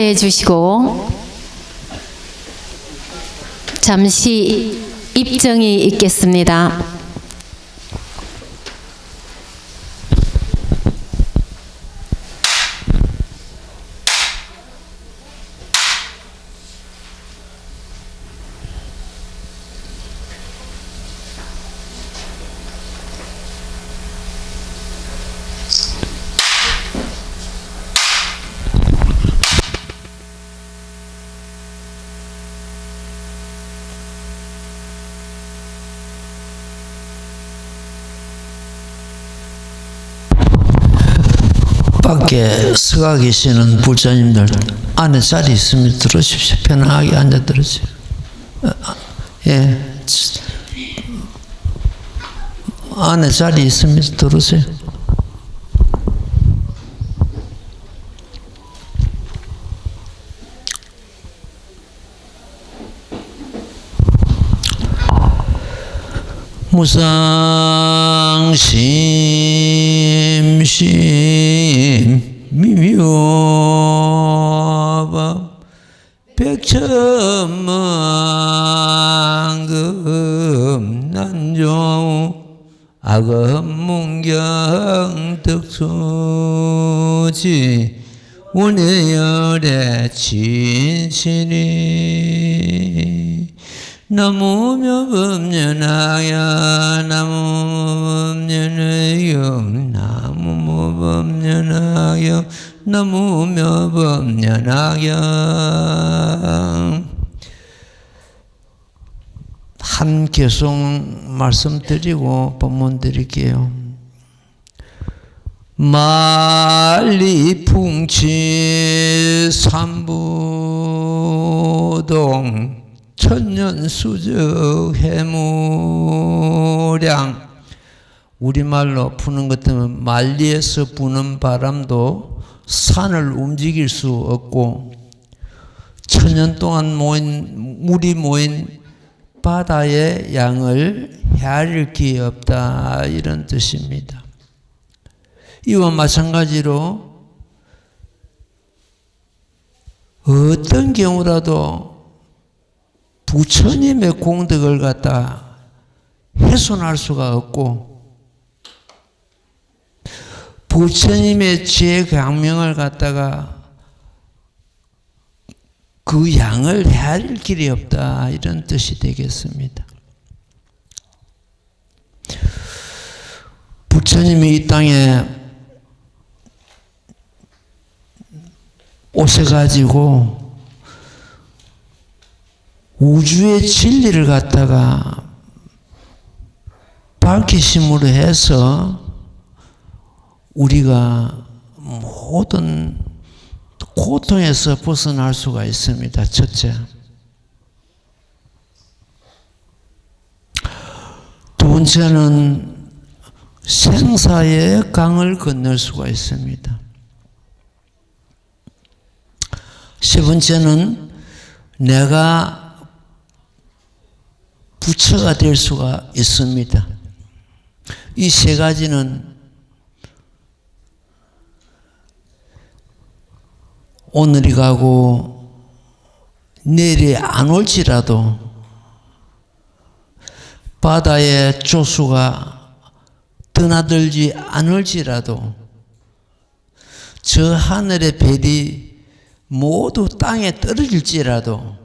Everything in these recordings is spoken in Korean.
해주시고 잠시 입정이 있겠습니다. 밖에 서가 계시는 불자님들 안에 자리 있으면 들으십시오. 편하게 앉아 들으세요. 예, 안에 자리 있으면 들으세요. 무상심심 미묘법 백천만금 난조 악업문경 득수지 원해열의 진신이 나무묘법연하여 나무묘법연하여 나무묘법연하여 나무묘법연하여 한 계속 말씀드리고 법문 드릴게요. 만리풍치 삼부동 천년수적 해무량, 우리말로 푸는 것 때문에 만리에서 부는 바람도 산을 움직일 수 없고 천년 동안 물이 모인 바다의 양을 헤아릴 기 없다, 이런 뜻입니다. 이와 마찬가지로 어떤 경우라도 부처님의 공덕을 갖다 훼손할 수가 없고 부처님의 지혜 강명을 갖다가 그 양을 헤아릴 길이 없다, 이런 뜻이 되겠습니다. 부처님이 이 땅에 오셔가지고 우주의 진리를 갖다가 밝히심으로 해서 우리가 모든 고통에서 벗어날 수가 있습니다. 첫째. 두 번째는 생사의 강을 건널 수가 있습니다. 세 번째는 내가 부처가 될 수가 있습니다. 이 세 가지는 오늘이 가고 내일이 안 올지라도 바다의 조수가 드나들지 않을지라도 저 하늘의 별이 모두 땅에 떨어질지라도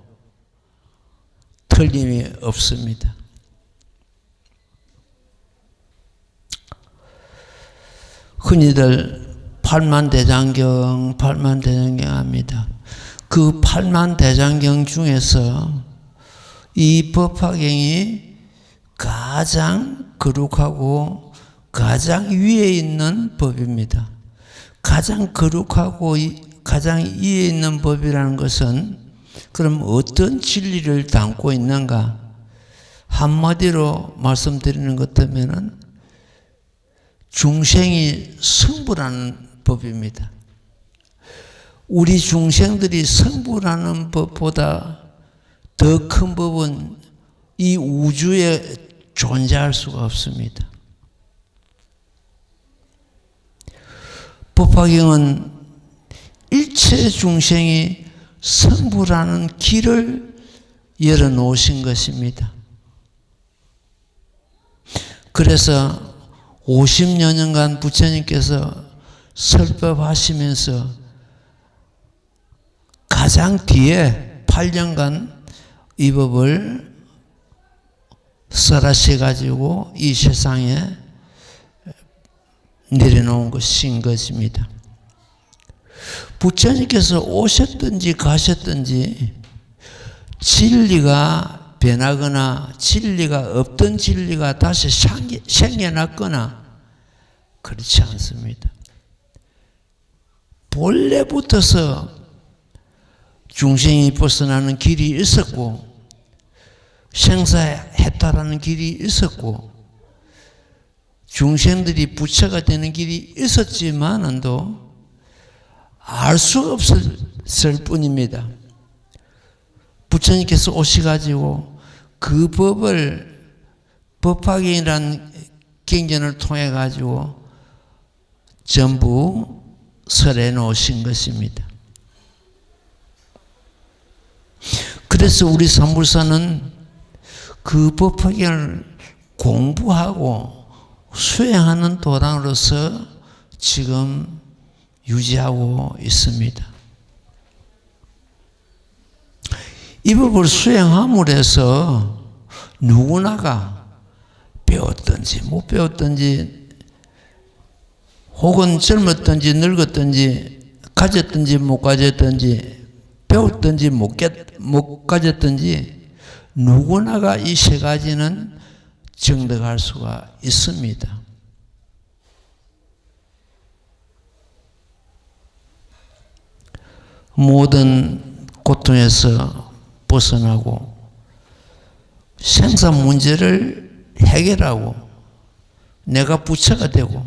틀림이 없습니다. 흔히들 팔만대장경 합니다. 그 팔만대장경 중에서 이 법화경이 가장 거룩하고 가장 위에 있는 법입니다. 가장 거룩하고 가장 위에 있는 법이라는 것은 그럼 어떤 진리를 담고 있는가? 한마디로 말씀드리는 것 같으면 중생이 성불하는 법입니다. 우리 중생들이 성불하는 법보다 더 큰 법은 이 우주에 존재할 수가 없습니다. 법화경은 일체 중생이 성부라는 길을 열어놓으신 것입니다. 그래서 50여 년간 부처님께서 설법하시면서 가장 뒤에 8년간 이 법을 설하셔가지고 이 세상에 내려놓은 것인 것입니다. 부처님께서 오셨든지 가셨든지 진리가 변하거나 진리가 없던 진리가 다시 생겨났거나 그렇지 않습니다. 본래부터서 중생이 벗어나는 길이 있었고 생사해탈하는 길이 있었고 중생들이 부처가 되는 길이 있었지만도 알 수 없을 뿐입니다. 부처님께서 오셔가지고 그 법을 법화경이라는 경전을 통해 가지고 전부 설해 놓으신 것입니다. 그래서 우리 삼불사는 그 법화경을 공부하고 수행하는 도당으로서 지금 유지하고 있습니다. 이 법을 수행함으로 해서 누구나가 배웠든지 못 배웠든지 혹은 젊었든지 늙었든지 가졌든지 못 가졌든지 배웠든지 못 가졌든지 누구나가 이 세 가지는 정득할 수가 있습니다. 모든 고통에서 벗어나고 생사 문제를 해결하고 내가 부처가 되고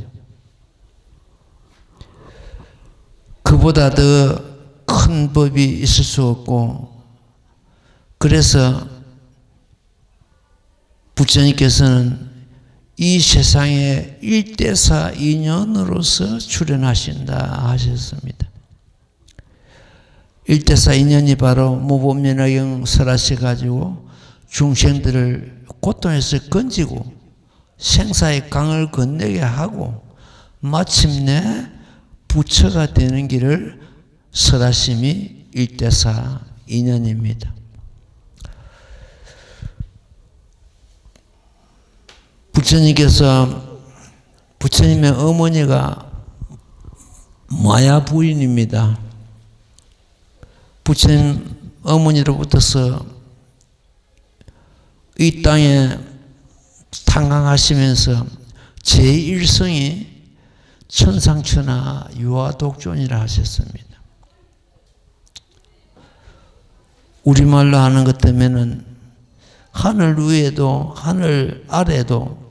그보다 더 큰 법이 있을 수 없고 그래서 부처님께서는 이 세상에 일대사 인연으로서 출현하신다 하셨습니다. 일대사 인연이 바로 무법면허경 설하셔가지고 중생들을 고통에서 건지고 생사의 강을 건너게 하고 마침내 부처가 되는 길을 설하심이 일대사 인연입니다. 부처님의 어머니가 마야 부인입니다. 부처님 어머니로부터서 이 땅에 탕강하시면서 제1성이 천상천하 유아독존이라 하셨습니다. 우리말로 하는 것 때문에는 하늘 위에도 하늘 아래도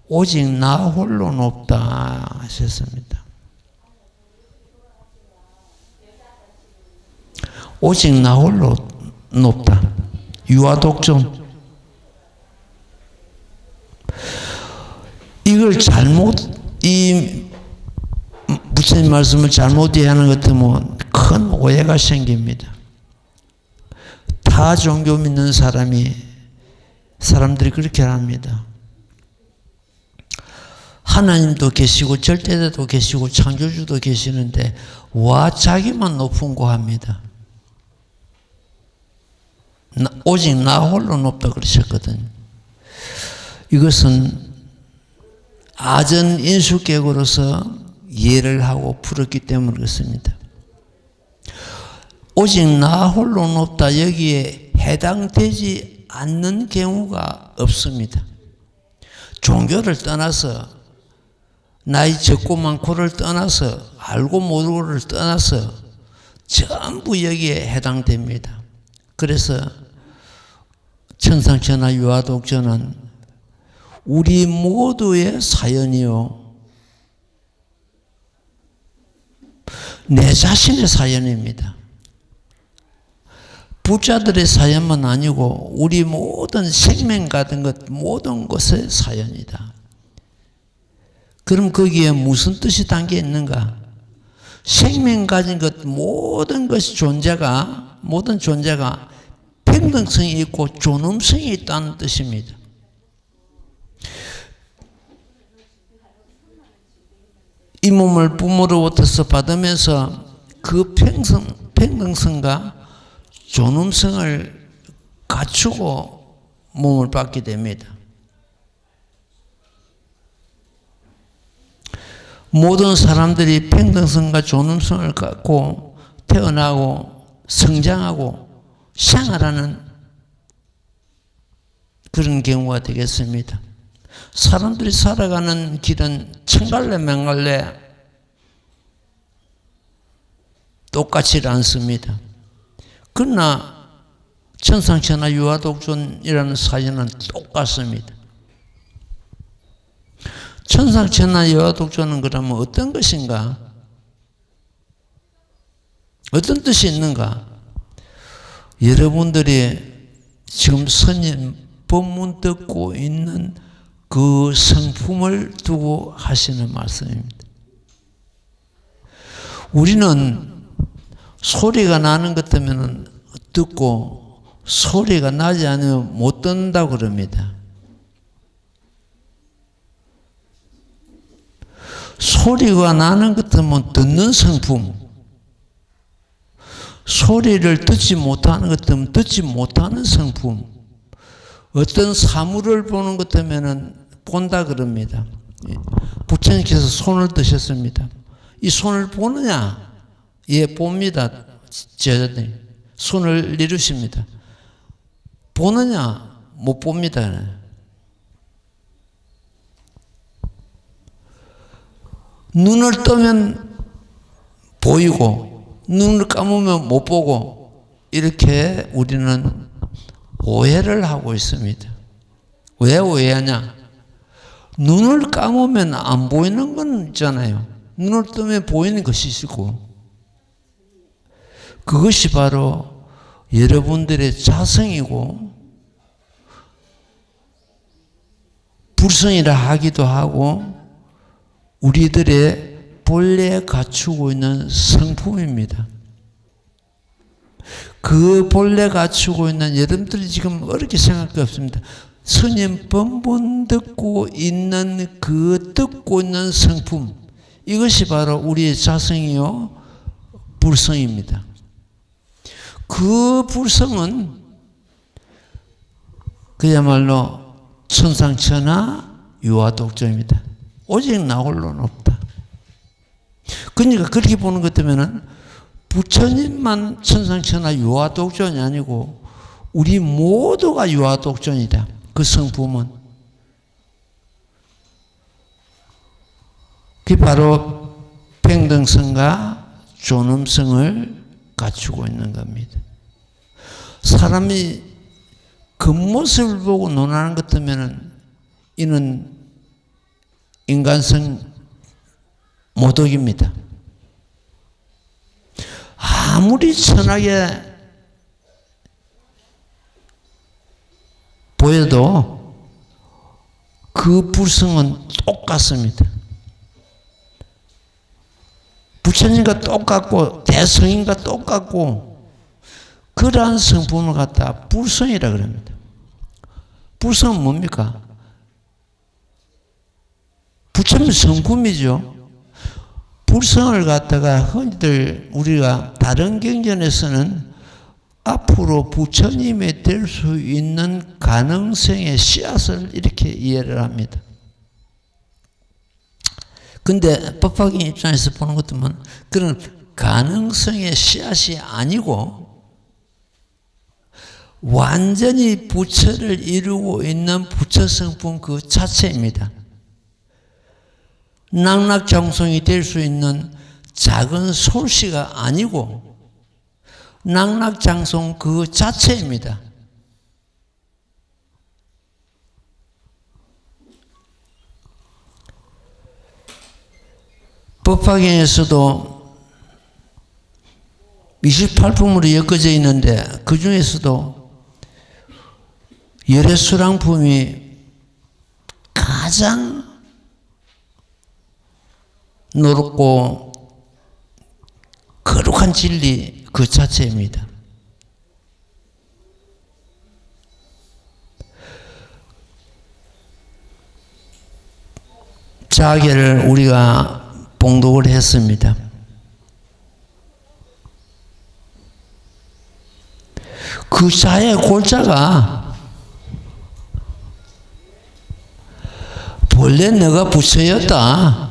오직 나 홀로 높다 하셨습니다. 오직 나 홀로 높다. 유아독존. 이걸 이 부처님 말씀을 잘못 이해하는 것 때문에 큰 오해가 생깁니다. 타 종교 믿는 사람들이 그렇게 합니다. 하나님도 계시고 절대자도 계시고 창조주도 계시는데 와 자기만 높은 거 합니다. 오직 나 홀로 높다 그러셨거든요. 이것은 아전 인수격으로서 이해를 하고 풀었기 때문에 그렇습니다. 오직 나 홀로 높다 여기에 해당되지 않는 경우가 없습니다. 종교를 떠나서 나이 적고 많고를 떠나서 알고 모르고를 떠나서 전부 여기에 해당됩니다. 그래서 천상천하 유아독존은 우리 모두의 사연이요. 내 자신의 사연입니다. 부자들의 사연만 아니고 우리 모든 생명 같은 것 모든 것의 사연이다. 그럼 거기에 무슨 뜻이 담겨 있는가? 생명 가진 것 모든 것이 모든 존재가 평등성이 있고 존엄성이 있다는 뜻입니다. 이 몸을 부모로부터 받으면서 그 평등성과 존엄성을 갖추고 몸을 받게 됩니다. 모든 사람들이 평등성과 존엄성을 갖고 태어나고 성장하고 생활하는 그런 경우가 되겠습니다. 사람들이 살아가는 길은 천갈래 만갈래 똑같지 않습니다. 그러나 천상천하 유아독존이라는 사실은 똑같습니다. 천상천하 유아독존은 그러면 어떤 것인가? 어떤 뜻이 있는가? 여러분들이 지금 스님 법문 듣고 있는 그 성품을 두고 하시는 말씀입니다. 우리는 소리가 나는 것 때문에 듣고 소리가 나지 않으면 못 듣는다고 그럽니다. 소리가 나는 것 때문에 듣는 성품, 소리를 듣지 못하는 것 때문에 듣지 못하는 성품, 어떤 사물을 보는 것 때문에 본다 그럽니다. 부처님께서 손을 드셨습니다. 이 손을 보느냐? 예, 봅니다. 제자들이 손을 내리십니다. 보느냐? 못 봅니다. 눈을 뜨면 보이고 눈을 감으면 못 보고 이렇게 우리는 오해를 하고 있습니다. 왜 오해하냐? 눈을 감으면 안 보이는 건 있잖아요. 눈을 뜨면 보이는 것이 있고 그것이 바로 여러분들의 자성이고 불성이라 하기도 하고 우리들의 본래 갖추고 있는 성품입니다. 그 본래 갖추고 있는 여러분들이 지금 어렵게 생각할 게 없습니다. 스님 법문 듣고 있는 그 듣고 있는 성품 이것이 바로 우리의 자성이요 불성입니다. 그 불성은 그야말로 천상천하 유아독존입니다. 오직 나 홀로는 없다. 그러니까 그렇게 보는 것 때문에 부처님만 천상천하 유아독존이 아니고 우리 모두가 유아독존이다. 그 성품은 그게 바로 평등성과 존엄성을 갖추고 있는 겁니다. 사람이 겉모습을 보고 논하는 것 때문에 이는 인간성 모독입니다. 아무리 천하게 보여도 그 불성은 똑같습니다. 부처님과 똑같고 대성인과 똑같고 그러한 성품을 갖다 불성이라 그럽니다. 불성은 뭡니까? 부처님 성품이죠. 불성을 갖다가 흔히들 우리가 다른 경전에서는 앞으로 부처님이 될 수 있는 가능성의 씨앗을 이렇게 이해를 합니다. 근데 법화경 입장에서 보는 것 보면 그런 가능성의 씨앗이 아니고 완전히 부처를 이루고 있는 부처 성품 그 자체입니다. 낙락장성이 될 수 있는 작은 솔씨가 아니고 낙락장성 그 자체입니다. 법화경에서도 28품으로 엮어져 있는데 그 중에서도 열애수랑품이 가장 노롭고 거룩한 진리 그 자체입니다. 자계를 우리가 봉독을 했습니다. 그 자의 골자가 본래 너가 부처였다.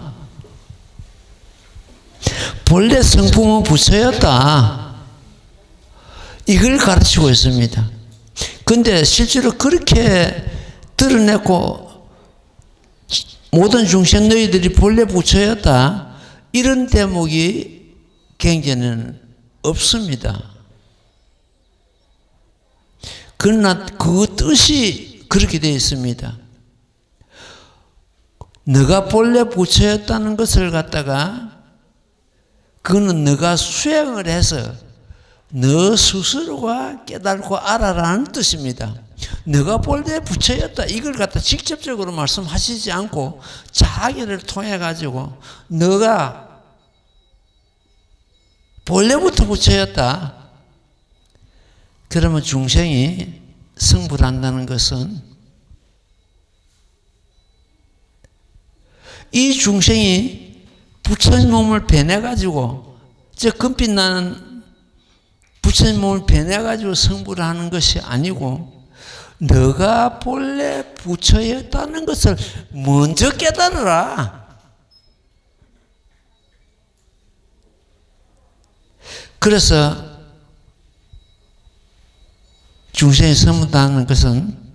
본래 성품은 부처였다. 이걸 가르치고 있습니다. 근데 실제로 그렇게 드러냈고 모든 중생 너희들이 본래 부처였다. 이런 대목이 경전에는 없습니다. 그러나 그 뜻이 그렇게 되어 있습니다. 너가 본래 부처였다는 것을 갖다가 그거는 너가 수행을 해서 너 스스로가 깨달고 알아라는 뜻입니다. 너가 본래 부처였다. 이걸 갖다 직접적으로 말씀하시지 않고 자기를 통해 가지고 너가 본래부터 부처였다. 그러면 중생이 성불 한다는 것은 이 중생이 부처님 몸을 변해가지고 저 금빛 나는 부처님 몸을 변해가지고 성불을 하는 것이 아니고 너가 본래 부처였다는 것을 먼저 깨달으라. 그래서 중생이 성불하는 것은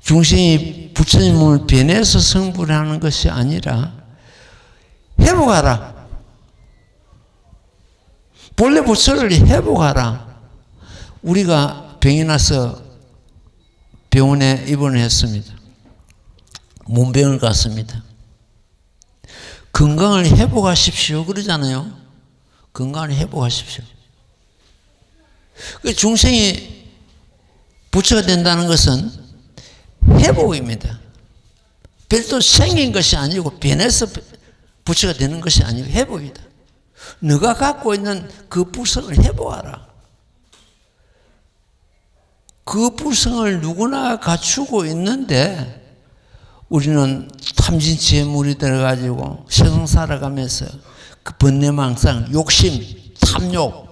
중생이 부처님 몸을 변해서 성불하는 것이 아니라 회복하라. 본래 부처를 회복하라. 우리가 병이 나서 병원에 입원했습니다. 문병을 갔습니다. 건강을 회복하십시오 그러잖아요. 건강을 회복하십시오. 그 중생이 부처가 된다는 것은 회복입니다. 별도 생긴 것이 아니고 변해서 부처가 되는 것이 아니고 회복이다. 너가 갖고 있는 그 불성을 회복하라. 그 불성을 누구나 갖추고 있는데 우리는 탐진치에 물이 들어가지고 세상 살아가면서 그 번뇌망상, 욕심, 탐욕,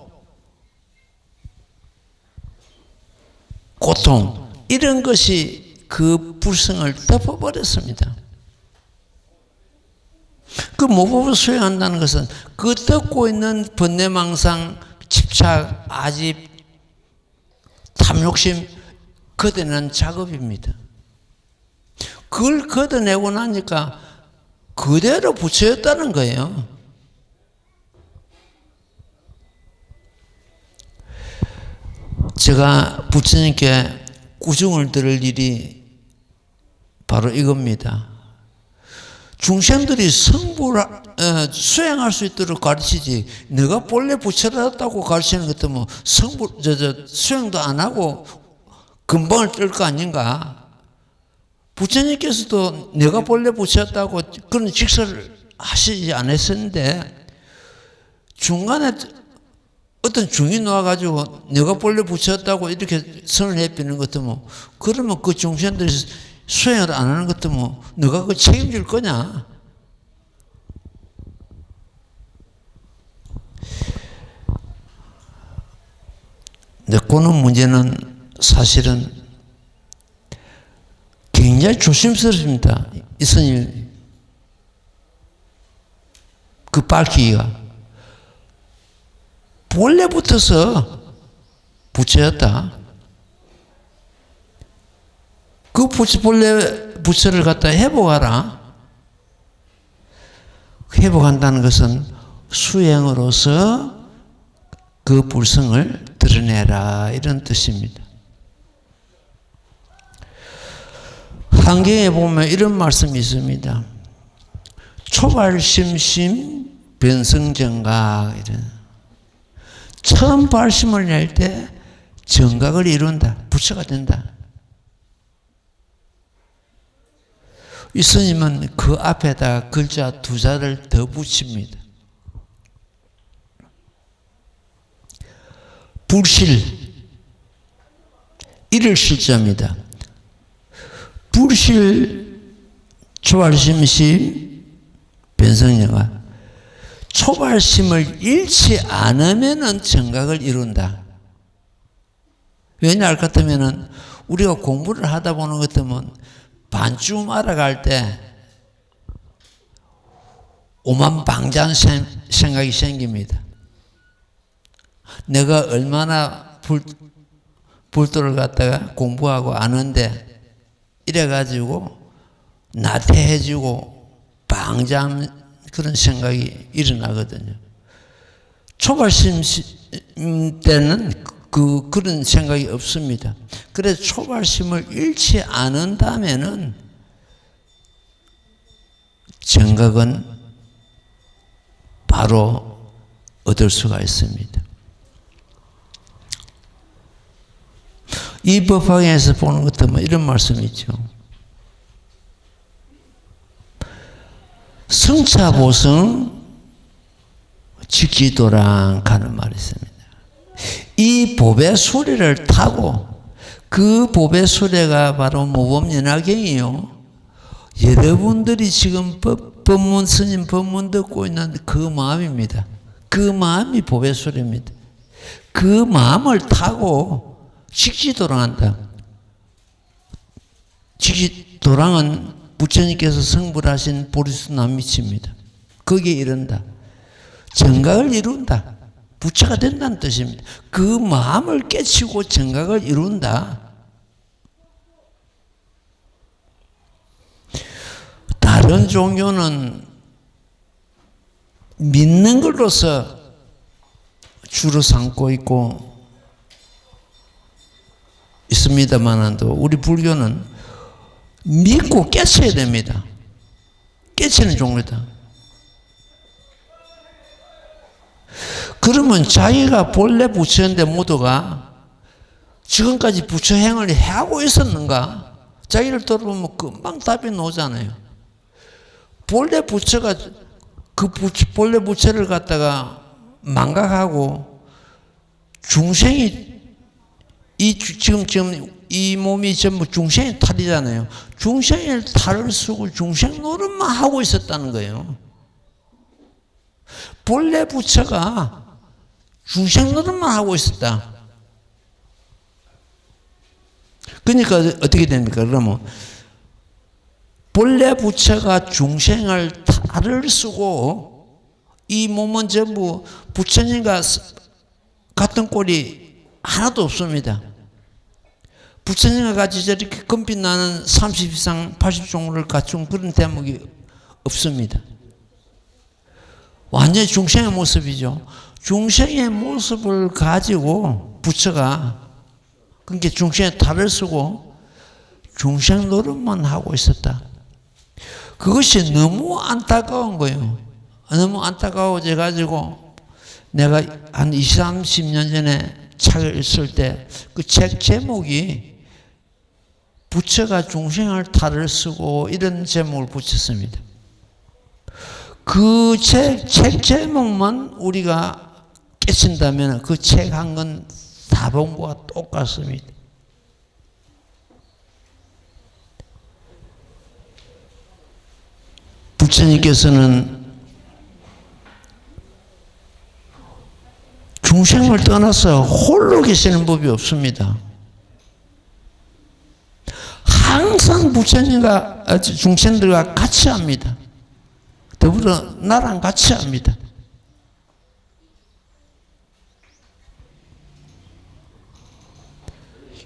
고통 이런 것이 그 불성을 덮어버렸습니다. 그 모법을 수행한다는 것은 그 덮고 있는 번뇌망상, 집착, 아집, 탐욕심 걷어내는 작업입니다. 그걸 걷어내고 나니까 그대로 부처였다는 거예요. 제가 부처님께 구중을 들을 일이 바로 이겁니다. 중생들이 수행할 수 있도록 가르치지, 너가 본래 부처였다고 가르치는 것도 뭐 수행도 안 하고 금방을 뜰 거 아닌가. 부처님께서도 내가 본래 부처였다고 그런 직설을 하시지 않았었는데 중간에 어떤 중이 나와가지고 내가 본래 부처였다고 이렇게 선을 해비는 것도 뭐 그러면 그 중생들이 수행을 안 하는 것도 뭐 너가 그 책임질 거냐? 근데 그런 문제는 사실은 굉장히 조심스럽습니다. 이 스님 그 밝히기가 본래부터서 부처였다. 그 본래 부처를 갖다 회복하라. 회복한다는 것은 수행으로서 그 불성을 드러내라 이런 뜻입니다. 한경에 보면 이런 말씀이 있습니다. 초발심심 변성정각 이런. 처음 발심을 낼 때 정각을 이룬다. 부처가 된다. 이 스님은 그 앞에다 글자 두 자를 더 붙입니다. 불실, 이를 실자입니다. 불실, 초발심시, 변성령아. 초발심을 잃지 않으면은 정각을 이룬다. 왜냐 할 것 같으면은 우리가 공부를 하다 보는 것 같으면 반쯤 알아갈 때 오만방자한 생각이 생깁니다. 내가 얼마나 불도를 갖다가 공부하고 아는데 이래가지고 나태해지고 방자한 그런 생각이 일어나거든요. 초발심 때는 그런 생각이 없습니다. 그래서 초발심을 잃지 않는다면은 정각은 바로 얻을 수가 있습니다. 이 법화에서 보는 것도 뭐 이런 말씀이 있죠. 성차보성 직지도랑 가는 말이 있습니다. 이 법의 수레를 타고 그 법의 수레가 바로 모범연화경이요. 여러분들이 지금 법문 스님 법문 듣고 있는 그 마음입니다. 그 마음이 법의 수레입니다. 그 마음을 타고 직지도랑한다. 직지도랑은 부처님께서 성불하신 보리수 남미치입니다. 거기에 이른다. 정각을 이룬다. 부처가 된다는 뜻입니다. 그 마음을 깨치고 정각을 이룬다. 다른 종교는 믿는 걸로서 주로 삼고 있고 있습니다만도 우리 불교는 믿고 깨쳐야 됩니다. 깨치는 종교다. 그러면 자기가 본래 부처인데 모두가 지금까지 부처 행을 해하고 있었는가? 자기를 돌아보면 금방 답이 나오잖아요. 본래 부처가 본래 부처를 갖다가 망각하고 중생이 지금 이 몸이 전부 중생의 탈이잖아요. 중생의 탈을 쓰고 중생 노릇만 하고 있었다는 거예요. 본래 부처가 중생 노릇만 하고 있었다. 그러니까 어떻게 됩니까? 그러면 본래 부처가 중생을 탈을 쓰고 이 몸은 전부 부처님과 같은 꼴이 하나도 없습니다. 부처님과 같이 저렇게 금빛 나는 30 이상 80종류를 갖춘 그런 대목이 없습니다. 완전히 중생의 모습이죠. 중생의 모습을 가지고 부처가 그러니까 중생의 탈을 쓰고 중생 노릇만 하고 있었다. 그것이 너무 안타까운 거예요. 너무 안타까워져 가지고 내가 한 20, 30년 전에 책을 쓸 때 그 책 제목이 부처가 중생을 탈을 쓰고 이런 제목을 붙였습니다. 그 책 제목만 우리가 깨친다면 그 책 한 권 다 본 거와 똑같습니다. 부처님께서는 중생을 떠나서 홀로 계시는 법이 없습니다. 항상 부처님과 중생들과 같이 합니다. 더불어 나랑 같이 합니다.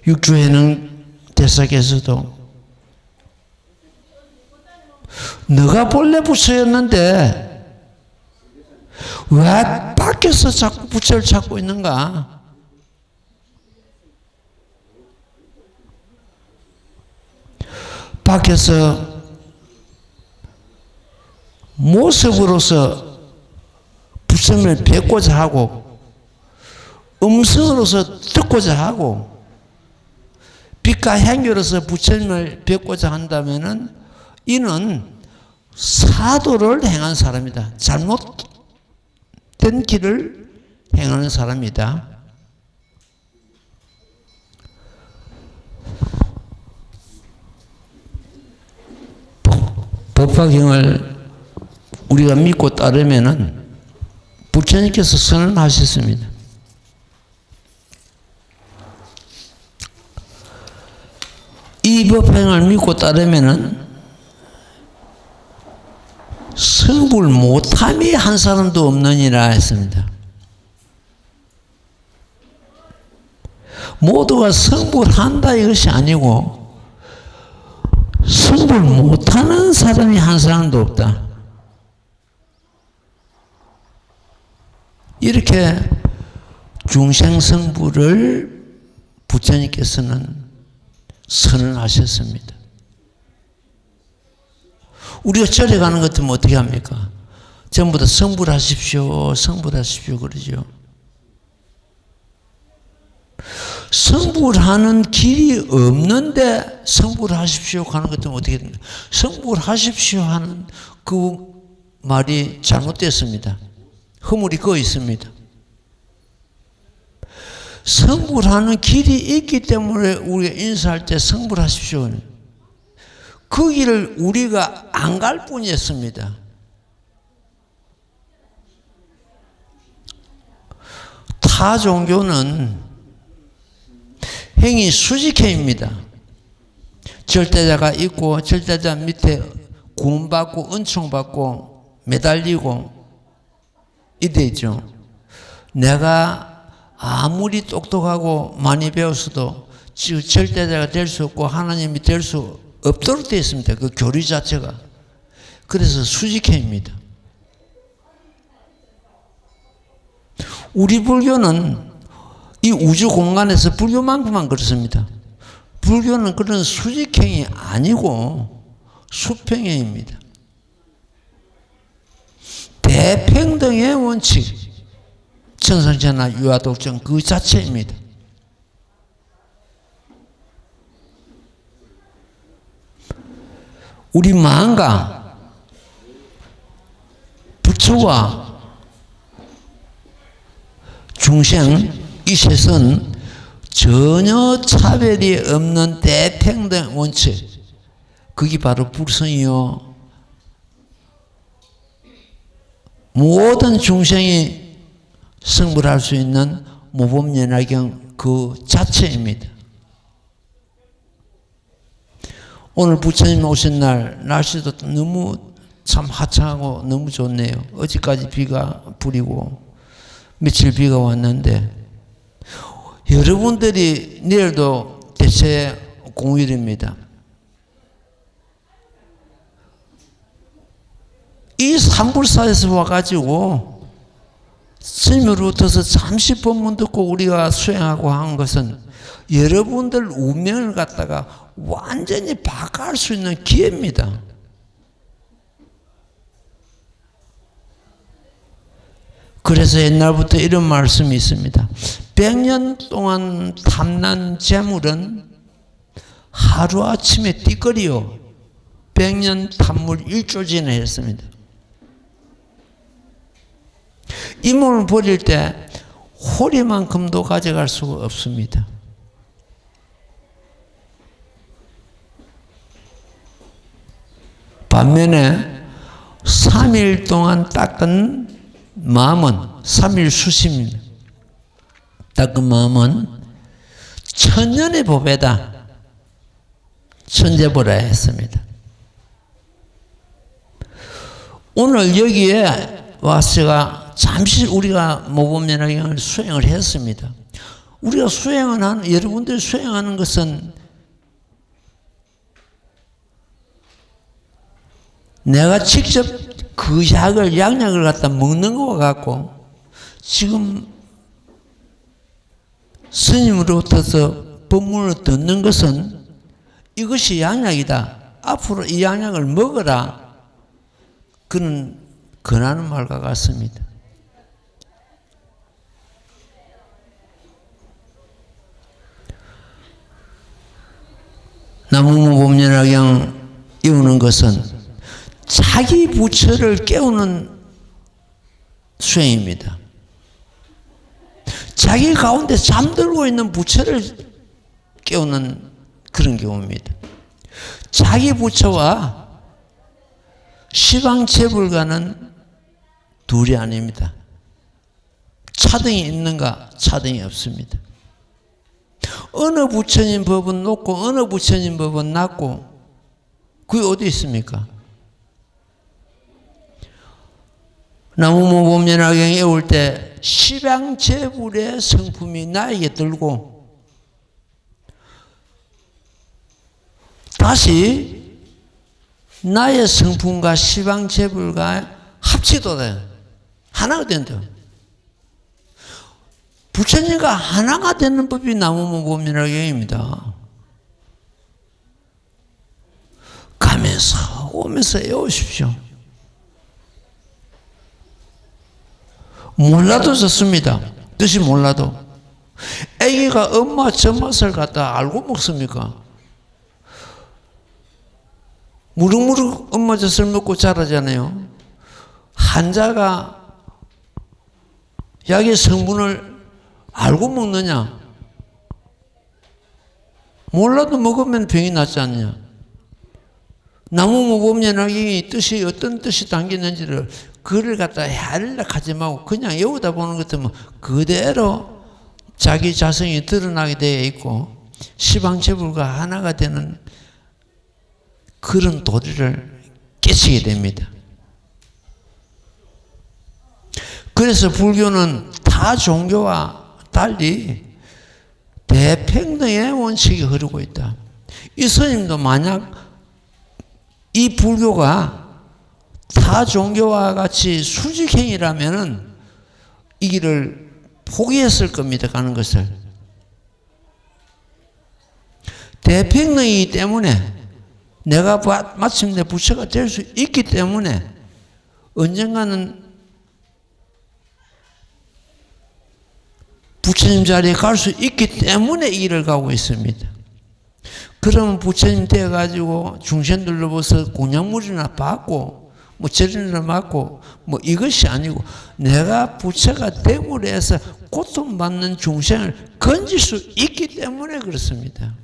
육조에는 대사께서도 너가 본래 부처였는데 왜 밖에서 자꾸 부처를 찾고 있는가? 밖에서 모습으로서 부처님을 뵙고자 하고 음성으로서 듣고자 하고 빛과 행교로서 부처님을 뵙고자 한다면은 이는 사도를 행한 사람이다. 잘못된 길을 행하는 사람이다. 법화경을 우리가 믿고 따르면은 부처님께서 선언하셨습니다. 이 법행을 믿고 따르면은 성불 못함이 한 사람도 없느니라 했습니다. 모두가 성불한다 이것이 아니고 성불 못하는 사람이 한 사람도 없다. 이렇게 중생성불을 부처님께서는 선언하셨습니다. 우리가 절에 가는 것 같으면 어떻게 합니까? 전부 다 성불하십시오, 성불하십시오 그러죠. 성불하는 길이 없는데 성불하십시오 하는 것 같으면 어떻게 됩니까? 성불하십시오 하는 그 말이 잘못됐습니다. 허물이 그어 있습니다. 성불하는 길이 있기 때문에 우리가 인사할 때 성불하십시오. 그 길을 우리가 안 갈 뿐이었습니다. 타 종교는 행위 수직행입니다. 절대자가 있고 절대자 밑에 구원받고 은총받고 매달리고 이래 있죠. 내가 아무리 똑똑하고 많이 배웠어도 절대자가 될 수 없고 하나님이 될 수 없도록 되어 있습니다. 그 교리 자체가. 그래서 수직행입니다. 우리 불교는 이 우주 공간에서 불교만큼만 그렇습니다. 불교는 그런 수직행이 아니고 수평행입니다. 대평등의 원칙, 천상천하 유아독존 그 자체입니다. 우리 마음과 부처와 중생 이 셋은 전혀 차별이 없는 대평등 원칙, 그게 바로 불성이요. 모든 중생이 성불할 수 있는 모범연화경 그 자체입니다. 오늘 부처님 오신 날 날씨도 너무 참 화창하고 너무 좋네요. 어제까지 비가 뿌리고 며칠 비가 왔는데 여러분들이 내일도 대체 공휴일입니다. 이 삼불사에서 와가지고 스님으로부터서 잠시 법문 듣고 우리가 수행하고 한 것은 여러분들 운명을 갖다가 완전히 바꿔할 수 있는 기회입니다. 그래서 옛날부터 이런 말씀이 있습니다. 100년 동안 탐난 재물은 하루아침에 띠거리요 100년 탐물 일조진을 했습니다. 이 몸을 버릴 때 호리만큼도 가져갈 수가 없습니다. 반면에 3일 동안 닦은 마음은 3일 수심입니다. 닦은 마음은 천년의 법에다 천재보라 했습니다. 오늘 여기에 와서 잠시 우리가 모범연화경을 수행을 했습니다. 우리가 여러분들이 수행하는 것은 내가 직접 그 양약을 갖다 먹는 것과 같고, 지금 스님으로부터 법문을 듣는 것은 이것이 양약이다. 앞으로 이 양약을 먹어라. 그는 권하는 말과 같습니다. 나무모범연화경 이루는 것은 자기 부처를 깨우는 수행입니다. 자기 가운데 잠들고 있는 부처를 깨우는 그런 경우입니다. 자기 부처와 시방체불가는 둘이 아닙니다. 차등이 있는가? 차등이 없습니다. 어느 부처님 법은 높고 어느 부처님 법은 낮고 그게 어디 있습니까? 나무모범연화경에 올 때 시방체불의 성품이 나에게 들고 다시 나의 성품과 시방체불과 합치도 돼요. 하나가 된다. 부처님과 하나가 되는 법이 나무모범연화경입니다. 가면서 오면서 외우십시오. 몰라도 좋습니다. 뜻이 몰라도. 아기가 엄마 젖맛을 갖다 알고 먹습니까? 무럭무럭 엄마 젖을 먹고 자라잖아요. 환자가 약의 성분을 알고 먹느냐? 몰라도 먹으면 병이 낫지 않냐? 나무모범연화경이 뜻이 어떤 뜻이 담기는지를 그를 갖다 헤아리려 하지 말고 그냥 외우다 보는 것 같으면 그대로 자기 자성이 드러나게 되어 있고 시방체불과 하나가 되는 그런 도리를 깨치게 됩니다. 그래서 불교는 타 종교와 달리 대평등의 원칙이 흐르고 있다. 이 스님도 만약 이 불교가 타 종교와 같이 수직행이라면은 이 길을 포기했을 겁니다. 가는 것을. 대평등이기 때문에 내가 마침내 부처가 될 수 있기 때문에 언젠가는 부처님 자리에 갈 수 있기 때문에 이 길을 가고 있습니다. 그러면 부처님 되어가지고 중생들로부터 공양물이나 받고 뭐 절이나 맞고 뭐 이것이 아니고 내가 부처가 됨으로 해서 고통받는 중생을 건질 수 있기 때문에 그렇습니다.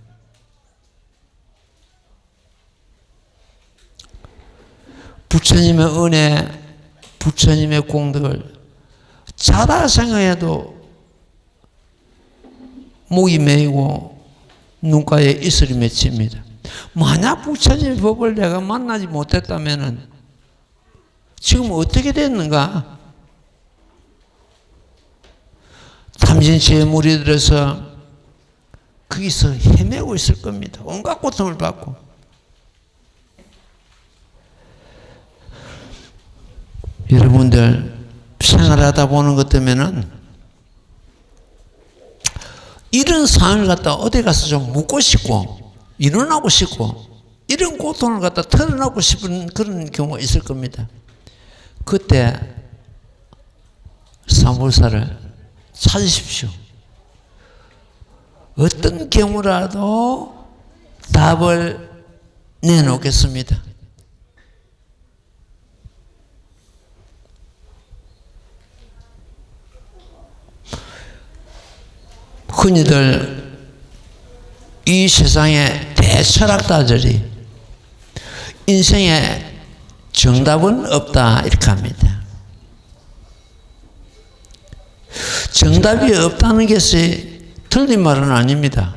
부처님의 은혜, 부처님의 공덕을 자다 생각해도 목이 메이고 눈가에 이슬이 맺힙니다. 만약 부처님의 법을 내가 만나지 못했다면은 지금 어떻게 됐는가? 탐진치의 무리들에서 거기서 헤매고 있을 겁니다. 온갖 고통을 받고. 여러분들 생활하다 보는 것 때문에는 이런 상황을 갖다 어디 가서 좀 묻고 싶고 일어나고 싶고 이런 고통을 갖다 털어놓고 싶은 그런 경우가 있을 겁니다. 그때 사무사를 찾으십시오. 어떤 경우라도 답을 내놓겠습니다. 흔히들 이 세상의 대철학자들이 인생에 정답은 없다 이렇게 합니다. 정답이 없다는 것이 틀린 말은 아닙니다.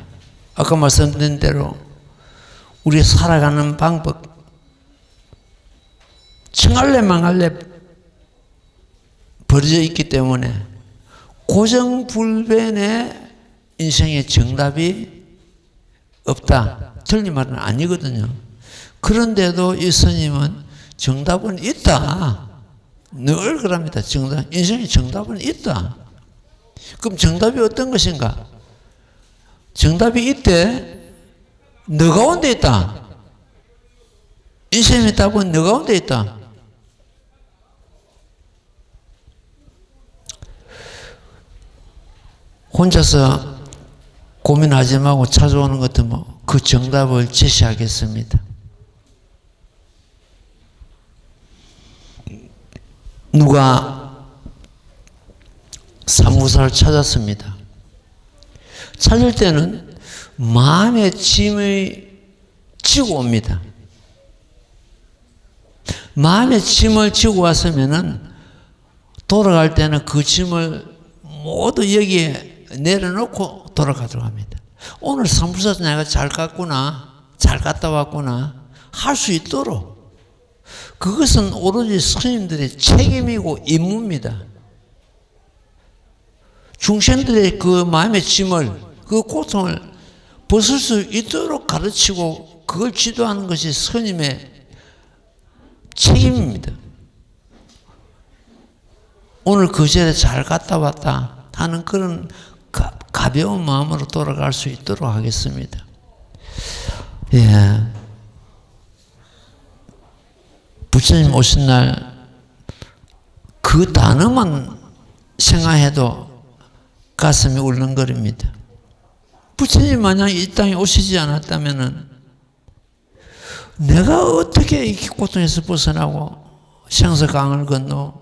아까 말씀드린 대로 우리 살아가는 방법 청할래 망할래 벌어져 있기 때문에 고정불변의 인생의 정답이 없다. 틀린 말은 아니거든요. 그런데도 이 스님은 정답은 있다. 늘 그럽니다. 인생의 정답은 있다. 그럼 정답이 어떤 것인가? 정답이 있대. 너 가운데 있다. 인생의 답은 너 가운데 있다. 혼자서 고민하지 말고 찾아오는 것도 뭐 그 정답을 제시하겠습니다. 누가 사무사를 찾았습니다. 찾을 때는 마음의 짐을 지고 옵니다. 마음의 짐을 지고 왔으면은 돌아갈 때는 그 짐을 모두 여기에 내려놓고 돌아가도록 합니다. 오늘 산불사 내가 잘 갔구나, 잘 갔다 왔구나 할 수 있도록, 그것은 오로지 스님들의 책임이고 임무입니다. 중생들의 그 마음의 짐을, 그 고통을 벗을 수 있도록 가르치고 그걸 지도하는 것이 스님의 책임입니다. 오늘 그 자리에 잘 갔다 왔다 하는 그런 가벼운 마음으로 돌아갈 수 있도록 하겠습니다. 예. 부처님 오신 날 그 단어만 생각해도 가슴이 울렁거립니다. 부처님 만약 이 땅에 오시지 않았다면은 내가 어떻게 이 고통에서 벗어나고 생사강을 건너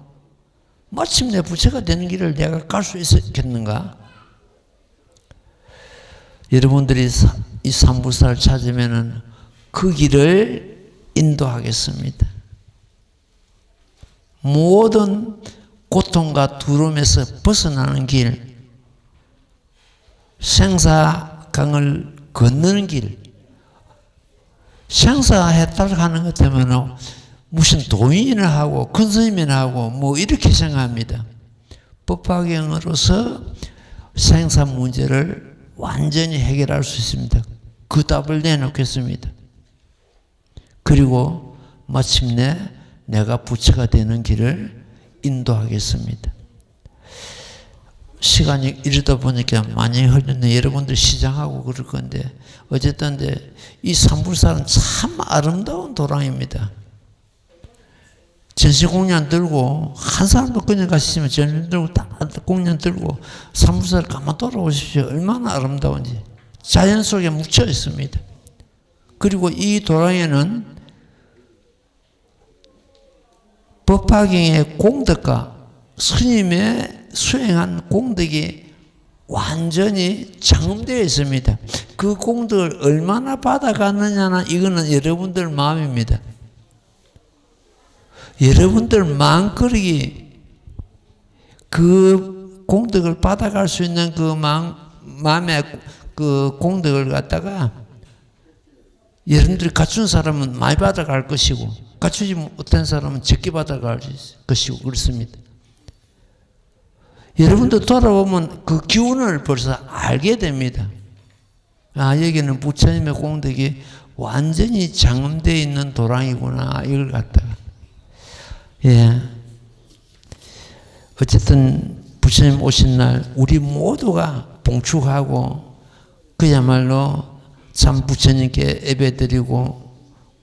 마침내 부처가 되는 길을 내가 갈 수 있었겠는가? 여러분들이 이 삼불사를 찾으면은 그 길을 인도하겠습니다. 모든 고통과 두려움에서 벗어나는 길, 생사강을 건너는 길, 생사해탈하는 것 때문에 무슨 도인을 하고 큰 스님이나 하고 뭐 이렇게 생각합니다. 법화경으로서 생사 문제를 완전히 해결할 수 있습니다. 그 답을 내놓겠습니다. 그리고 마침내 내가 부처가 되는 길을 인도하겠습니다. 시간이 이러다 보니까 많이 흘렸네. 여러분들 시장하고 그럴 건데 어쨌든 이 삼불사는 참 아름다운 도랑입니다. 전시공양 들고 한 사람도 그냥 가시면 전시 들고 딱 공양 들고 삼불사를 가만 돌아오십시오. 얼마나 아름다운지. 자연 속에 묻혀 있습니다. 그리고 이 도랑에는 법화경의 공덕과 스님의 수행한 공덕이 완전히 장음되어 있습니다. 그 공덕을 얼마나 받아가느냐는 이거는 여러분들 마음입니다. 여러분들 마음거리기 그 공덕을 받아갈 수 있는 그 마음의 그 공덕을 갖다가 여러분들이 갖춘 사람은 많이 받아갈 것이고 갖추지 못한 사람은 적게 받아갈 것이고 그렇습니다. 여러분들 돌아보면 그 기운을 벌써 알게 됩니다. 아, 여기는 부처님의 공덕이 완전히 장엄되어 있는 도랑이구나 이걸 갖다가. 예. 어쨌든 부처님 오신 날 우리 모두가 봉축하고 그야말로 참 부처님께 예배드리고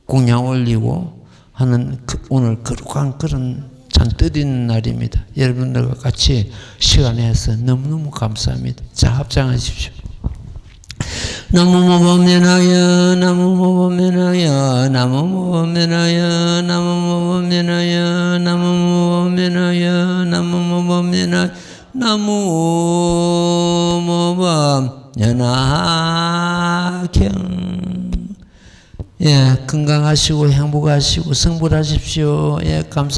공양 올리고 하는 오늘 거룩한 그런 참 뜻있는 날입니다. 여러분들과 같이 시간 내서 너무너무 감사합니다. 자, 합장하십시오. 나무모범면하여 나무모범면하여 나무모범면하여 나무모범면하여 나무모범면하여 나무모범면하여 나무모범면하경. 예, 건강하시고 행복하시고 성불하십시오. 예, 감사.